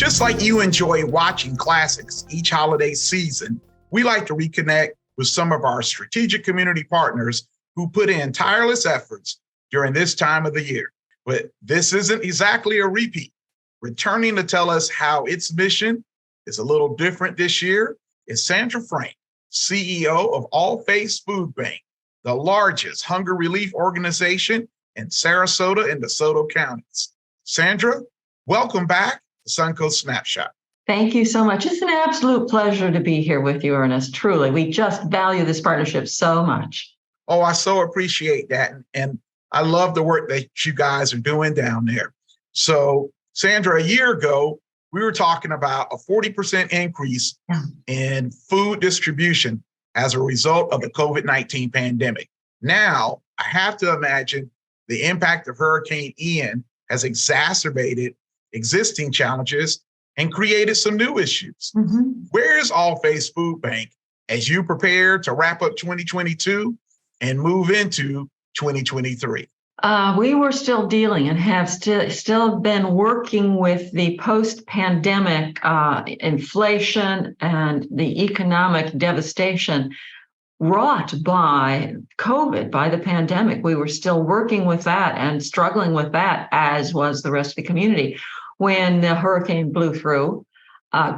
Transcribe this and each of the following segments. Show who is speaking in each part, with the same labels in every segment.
Speaker 1: Just like you enjoy watching classics each holiday season, we like to reconnect with some of our strategic community partners who put in tireless efforts during this time of the year. But this isn't exactly a repeat. Returning to tell us how its mission is a little different this year is Sandra Frank, CEO of All Faiths Food Bank, the largest hunger relief organization in Sarasota and DeSoto counties. Sandra, welcome back to Suncoast Snapshot.
Speaker 2: Thank you so much. It's an absolute pleasure to be here with you, Ernest. Truly, we just value this partnership so much.
Speaker 1: Oh, I so appreciate that. And I love the work that you guys are doing down there. So, Sandra, a year ago, we were talking about a 40% increase in food distribution as a result of the COVID-19 pandemic. Now, I have to imagine the impact of Hurricane Ian has exacerbated existing challenges and created some new issues. Where's All Faiths Food Bank as you prepare to wrap up 2022 and move into 2023?
Speaker 2: We were still dealing and have still been working with the post-pandemic inflation and the economic devastation wrought by COVID, by the pandemic. We were still working with that and struggling with that, as was the rest of the community when the hurricane blew through.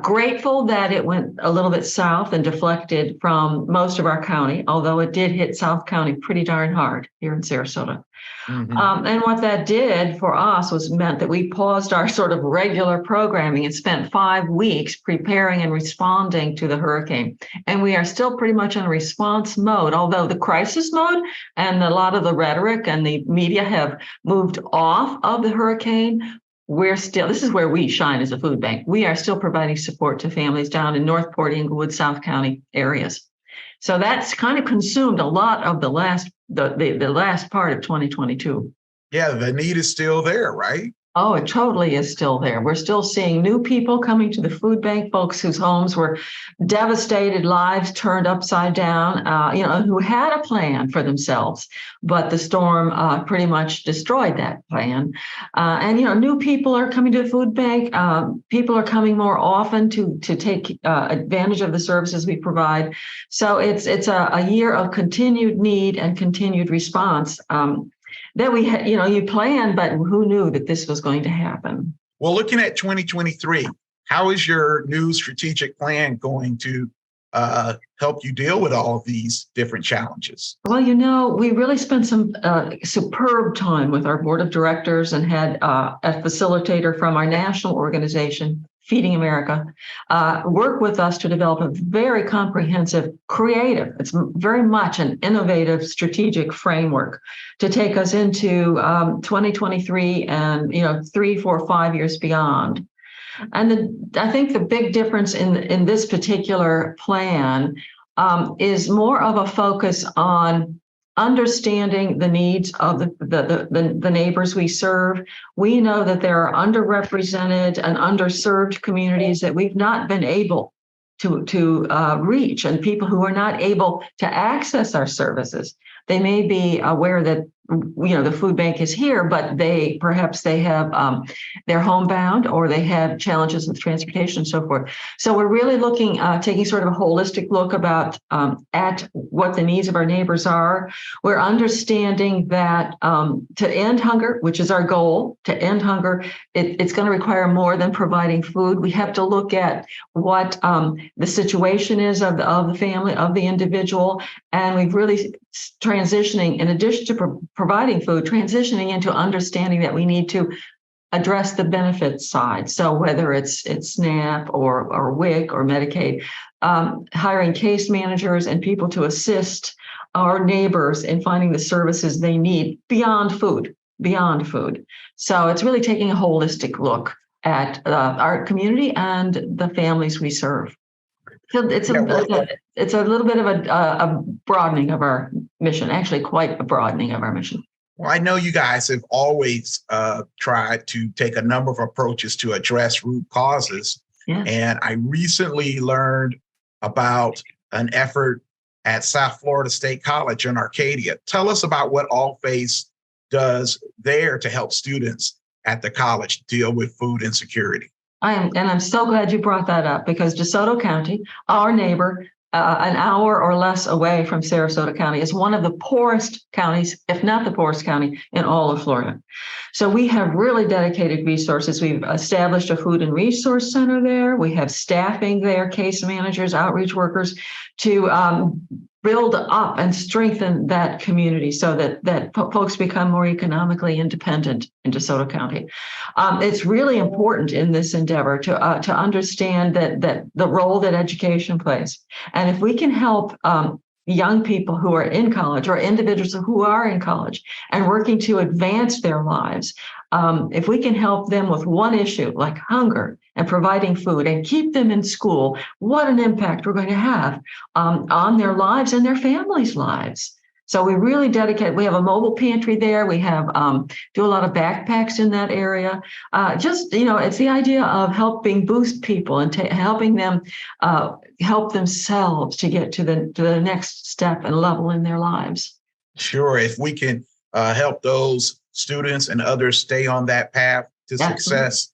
Speaker 2: Grateful that it went a little bit south and deflected from most of our county, although it did hit South County pretty darn hard here in Sarasota. And what that did for us meant that we paused our sort of regular programming and spent 5 weeks preparing and responding to the hurricane. And we are still pretty much in response mode, although the crisis mode and a lot of the rhetoric and the media have moved off of the hurricane. This is where we shine as a food bank. We are still providing support to families down in Northport, Inglewood, South County areas. So that's kind of consumed a lot of the last part of 2022.
Speaker 1: Yeah, the need is still there, right?
Speaker 2: Oh, it totally is still there. We're still seeing new people coming to the food bank, folks whose homes were devastated, lives turned upside down, who had a plan for themselves, but the storm pretty much destroyed that plan. New people are coming to the food bank. People are coming more often to take advantage of the services we provide. So it's a year of continued need and continued response. That we had, you planned, but who knew that this was going to happen?
Speaker 1: Well, looking at 2023, how is your new strategic plan going to help you deal with all of these different challenges?
Speaker 2: Well, we really spent some superb time with our board of directors and had a facilitator from our national organization, Feeding America, work with us to develop a very comprehensive, creative, it's very much an innovative strategic framework to take us into 2023 and 3, 4, 5 years beyond. And I think the big difference in this particular plan is more of a focus on understanding the needs of the neighbors we serve. We know that there are underrepresented and underserved communities that we've not been able to reach, and people who are not able to access our services. They may be aware that the food bank is here, but perhaps they have they're homebound or they have challenges with transportation and so forth. So we're really looking, taking sort of a holistic look at what the needs of our neighbors are. We're understanding that to end hunger, which is our goal, to end hunger, it's going to require more than providing food. We have to look at what the situation is of the family, of the individual, and we've really transitioning, in addition to providing food, transitioning into understanding that we need to address the benefits side. So whether it's SNAP or WIC or Medicaid, hiring case managers and people to assist our neighbors in finding the services they need beyond food. So it's really taking a holistic look at our community and the families we serve. So it's a little bit of a broadening of our mission, actually quite a broadening of our mission.
Speaker 1: Well, I know you guys have always tried to take a number of approaches to address root causes.
Speaker 2: Yes.
Speaker 1: And I recently learned about an effort at South Florida State College in Arcadia. Tell us about what All Faiths does there to help students at the college deal with food insecurity.
Speaker 2: I'm so glad you brought that up, because DeSoto County, our neighbor, an hour or less away from Sarasota County, is one of the poorest counties, if not the poorest county in all of Florida. So we have really dedicated resources. We've established a food and resource center there. We have staffing there, case managers, outreach workers, to build up and strengthen that community so that folks become more economically independent in DeSoto County. It's really important in this endeavor to understand that the role that education plays. And if we can help young people who are in college, or individuals who are in college and working to advance their lives, if we can help them with one issue like hunger and providing food and keep them in school, what an impact we're going to have on their lives and their families' lives. So we really dedicate. We have a mobile pantry there. We have do a lot of backpacks in that area. It's the idea of helping boost people and helping them help themselves to get to the next step and level in their lives.
Speaker 1: Sure. If we can help those students and others stay on that path to success,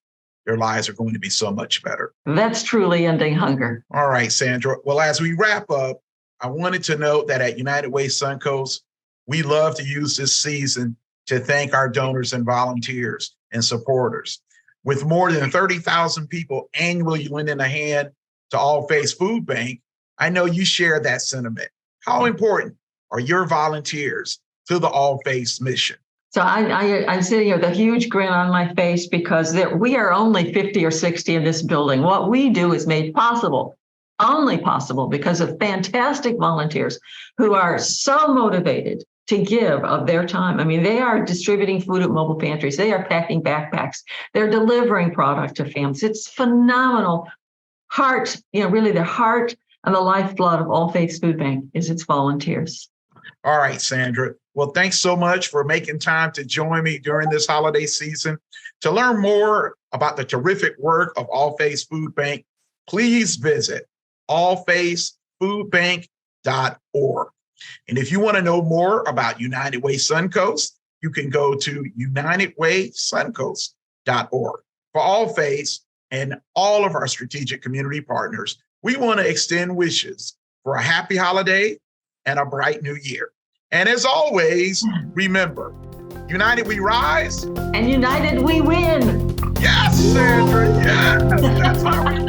Speaker 1: their lives are going to be so much better.
Speaker 2: That's truly ending hunger.
Speaker 1: All right, Sandra. Well, as we wrap up, I wanted to note that at United Way Suncoast, we love to use this season to thank our donors and volunteers and supporters. With more than 30,000 people annually lending a hand to All Faiths Food Bank, I know you share that sentiment. How important are your volunteers to the All Faiths mission?
Speaker 2: So I'm sitting here with a huge grin on my face, because we are only 50 or 60 in this building. What we do is made possible, only possible, because of fantastic volunteers who are so motivated to give of their time. I mean, they are distributing food at mobile pantries. They are packing backpacks. They're delivering product to families. It's phenomenal. Really the heart and the lifeblood of All Faiths Food Bank is its volunteers.
Speaker 1: All right, Sandra. Well, thanks so much for making time to join me during this holiday season. To learn more about the terrific work of All Faiths Food Bank, please visit allfaithsfoodbank.org. And if you want to know more about United Way Suncoast, you can go to unitedwaysuncoast.org. For All Faiths and all of our strategic community partners, we want to extend wishes for a happy holiday and a bright new year. And as always, remember, united we rise.
Speaker 2: And united we win.
Speaker 1: Yes, Sandra, yes. That's how we